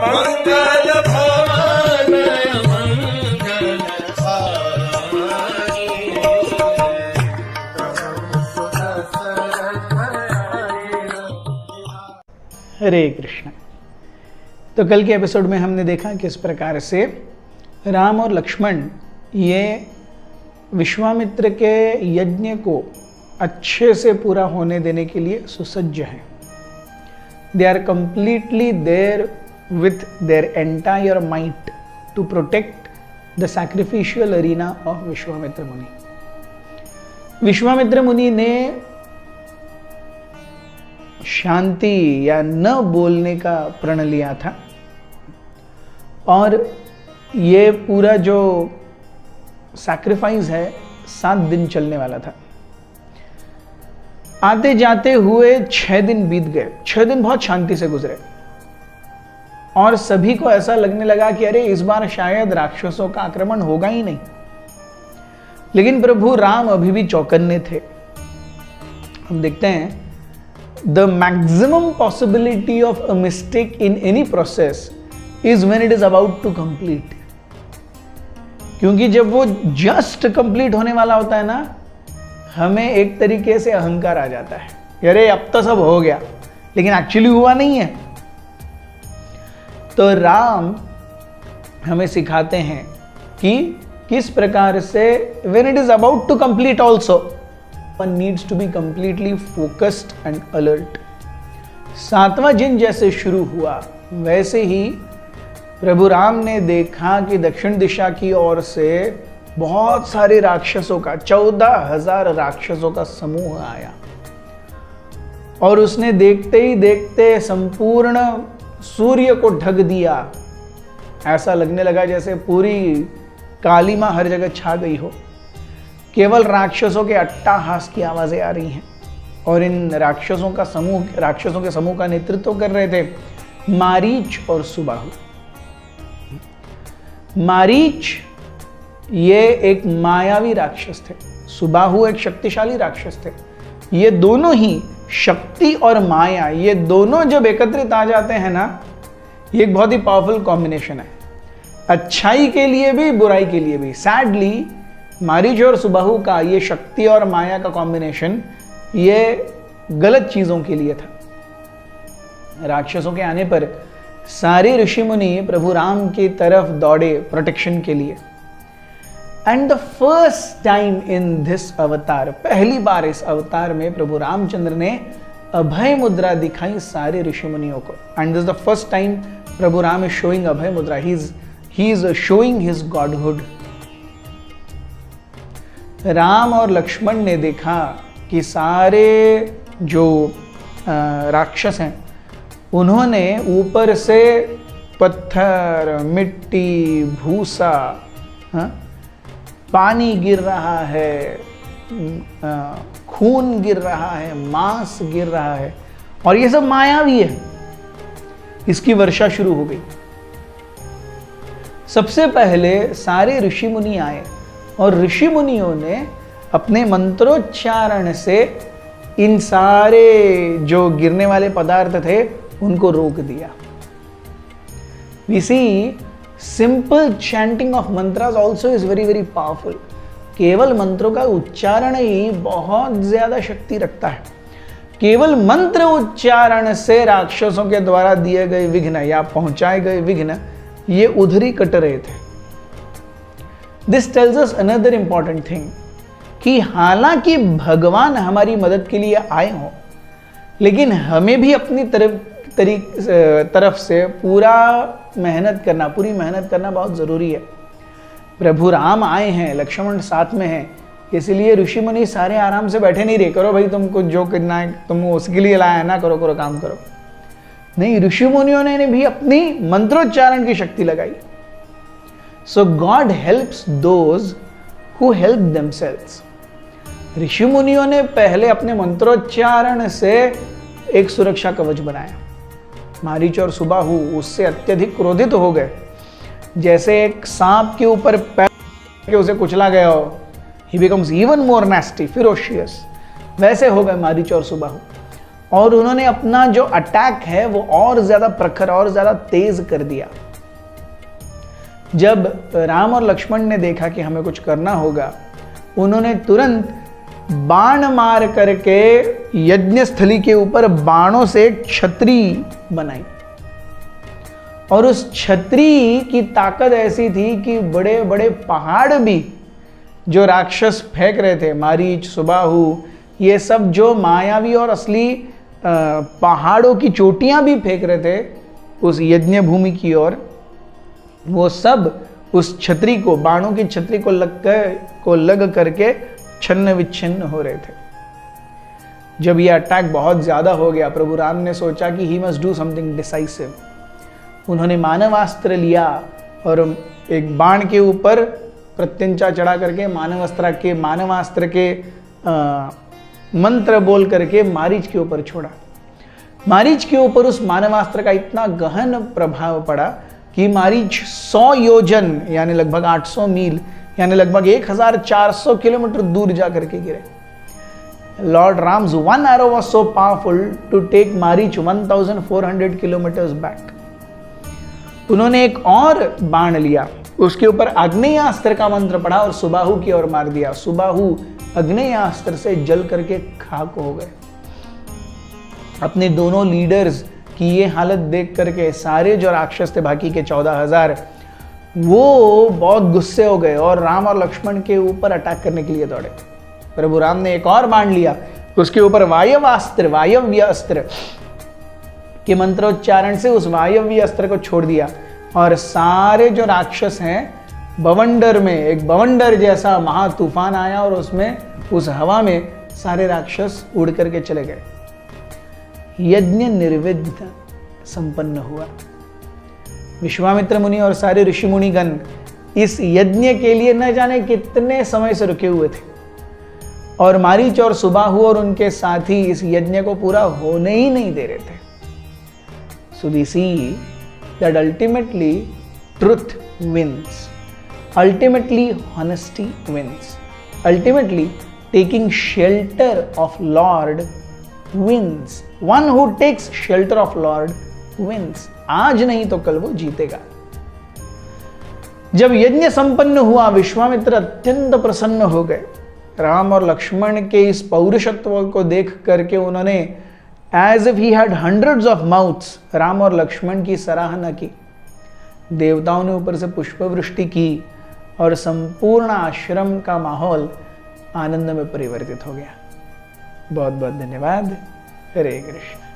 मंगल भवन हरे कृष्ण। तो कल के एपिसोड में हमने देखा किस प्रकार से राम और लक्ष्मण ये विश्वामित्र के यज्ञ को अच्छे से पूरा होने देने के लिए सुसज्ज हैं। They are completely there with their entire might to protect the sacrificial arena of Vishwamitra Muni. Vishwamitra मुनि ने शांति या न बोलने का प्रण लिया था और ये पूरा जो सैक्रिफाइस है 7 दिन चलने वाला था। आते जाते हुए 6 दिन बीत गए। 6 दिन बहुत शांति से गुजरे और सभी को ऐसा लगने लगा कि अरे इस बार शायद राक्षसों का आक्रमण होगा ही नहीं। लेकिन प्रभु राम अभी भी चौकन्ने थे। हम देखते हैं the maximum possibility of a mistake in any process is when it is about to complete। क्योंकि जब वो जस्ट कंप्लीट होने वाला होता है ना, हमें एक तरीके से अहंकार आ जाता है, अरे अब तो सब हो गया, लेकिन एक्चुअली हुआ नहीं है। तो राम हमें सिखाते हैं कि किस प्रकार से when it is about to complete also one needs to be completely focused and alert। 7वां दिन जैसे शुरू हुआ वैसे ही प्रभु राम ने देखा कि दक्षिण दिशा की ओर से बहुत सारे राक्षसों का 14,000 राक्षसों का समूह आया और उसने देखते ही देखते संपूर्ण सूर्य को ढक दिया। ऐसा लगने लगा जैसे पूरी काली मां हर जगह छा गई हो। केवल राक्षसों के अट्टाहास की आवाजें आ रही हैं और इन राक्षसों के समूह का नेतृत्व कर रहे थे मारीच और सुबाहु। मारीच ये एक मायावी राक्षस थे, सुबाहु एक शक्तिशाली राक्षस थे। ये दोनों ही शक्ति और माया, ये दोनों जब एकत्रित आ जाते हैं ना, ये एक बहुत ही पावरफुल कॉम्बिनेशन है, अच्छाई के लिए भी बुराई के लिए भी। सैडली मारीच और सुबाहु का ये शक्ति और माया का कॉम्बिनेशन ये गलत चीजों के लिए था। राक्षसों के आने पर सारे ऋषि मुनि प्रभु राम की तरफ दौड़े प्रोटेक्शन के लिए। And the first time in this अवतार, पहली बार इस अवतार में प्रभु रामचंद्र ने अभय मुद्रा दिखाई सारे ऋषि मुनियों को। And this the first time Prabhu Ram is showing Abhaya mudra, he is showing his godhood. Ram और लक्ष्मण ने देखा कि सारे जो राक्षस हैं उन्होंने ऊपर से पत्थर, मिट्टी, भूसा, पानी गिर रहा है, खून गिर रहा है, मांस गिर रहा है और ये सब मायावी है। इसकी वर्षा शुरू हो गई। सबसे पहले सारे ऋषि मुनि आए और ऋषि मुनियों ने अपने मंत्रोच्चारण से इन सारे जो गिरने वाले पदार्थ थे उनको रोक दिया। We see simple chanting of mantras also is very very powerful। केवल मंत्रों का उच्चारण ही बहुत ज्यादा शक्ति रखता है। केवल मंत्र उच्चारण से राक्षसों के द्वारा दिए गए विघ्न या पहुंचाए गए विघ्न ये उधर ही कट रहे थे। This tells us another important thing कि हालांकि भगवान हमारी मदद के लिए आए हों, लेकिन हमें भी अपनी तरफ से पूरी मेहनत करना बहुत जरूरी है। प्रभु राम आए हैं, लक्ष्मण साथ में हैं, इसलिए ऋषि मुनि सारे आराम से बैठे नहीं रहे, करो भाई तुमको जो करना है, तुम उसके लिए लाया है ना, करो काम करो। नहीं, ऋषि मुनियों ने भी अपनी मंत्रोच्चारण की शक्ति लगाई। So God helps those who help themselves। ऋषि मुनियों ने पहले अपने मंत्रोच्चारण से एक सुरक्षा कवच बनाया। मारीच और सुबाहु उससे अत्यधिक क्रोधित हो गए, जैसे एक सांप के ऊपर पैर के उसे कुचला गया हो। He becomes even more nasty, ferocious। वैसे हो गए मारीच और सुबाहु और उन्होंने अपना जो अटैक है वो और ज्यादा प्रखर और ज्यादा तेज कर दिया। जब राम और लक्ष्मण ने देखा कि हमें कुछ करना होगा, उन्होंने तुरंत बाण मार करके यज्ञ स्थली के ऊपर बाणों से एक छतरी बनाई। और उस छतरी की ताकत ऐसी थी कि बड़े बड़े पहाड़ भी जो राक्षस फेंक रहे थे, मारीच, सुबाहु, ये सब जो मायावी और असली पहाड़ों की चोटियां भी फेंक रहे थे उस यज्ञ भूमि की ओर, वो सब उस छतरी को, बाणों की छतरी को लग करके छन्न विच्छिन्न हो रहे थे। जब ये अटैक बहुत ज्यादा हो गया, प्रभु राम ने सोचा कि he must do something decisive. उन्होंने मानवास्त्र लिया और एक बाण के ऊपर प्रत्यंचा चढ़ा करके मानवास्त्र के मंत्र बोल करके मारीच के ऊपर छोड़ा। मारीच के ऊपर उस मानवास्त्र का इतना गहन प्रभाव पड़ा कि मारीच 100 योजन यानी लगभग 800 मील यानी लगभग 1400 किलोमीटर दूर जा करके गिरे। Lord Ram's one arrow was so powerful to take Maricha 1400 kilometres back. उन्होंने एक और बाण लिया, उसके ऊपर आग्नेयास्त्र का मंत्र पढ़ा और सुबाहु की ओर मार दिया। सुबाहु आग्नेयास्त्र से जल करके खाक हो गए। अपने दोनों लीडर्स की ये हालत देख करके सारे जो राक्षस थे, बाकी के 14,000, वो बहुत गुस्से हो गए और राम और लक्ष्मण के ऊपर अटैक करने के लिए दौड़े। प्रभु राम ने एक और बाण लिया, उसके ऊपर वायव्य अस्त्र के मंत्रोच्चारण से उस वायव्य अस्त्र को छोड़ दिया और सारे जो राक्षस हैं, बवंडर में एक बवंडर जैसा महा तूफान आया और उसमें, उस हवा में सारे राक्षस उड़ करके चले गए। यज्ञ निर्विघ्न संपन्न हुआ। विश्वामित्र मुनि और सारे ऋषि मुनिगण इस यज्ञ के लिए न जाने कितने समय से रुके हुए थे और मारीच और सुबाहु और उनके साथी इस यज्ञ को पूरा होने ही नहीं दे रहे थे। So we see that ultimately truth wins. Ultimately honesty wins. Ultimately taking shelter of Lord wins. One who takes shelter of Lord wins. आज नहीं तो कल वो जीतेगा। जब यज्ञ संपन्न हुआ, विश्वामित्र अत्यंत प्रसन्न हो गए। राम और लक्ष्मण के इस पौरुषत्व को देख करके उन्होंने as if he had hundreds of mouths Ram और लक्ष्मण की सराहना की। देवताओं ने ऊपर से पुष्पवृष्टि की और संपूर्ण आश्रम का माहौल आनंद में परिवर्तित हो गया। बहुत बहुत धन्यवाद। हरे कृष्ण।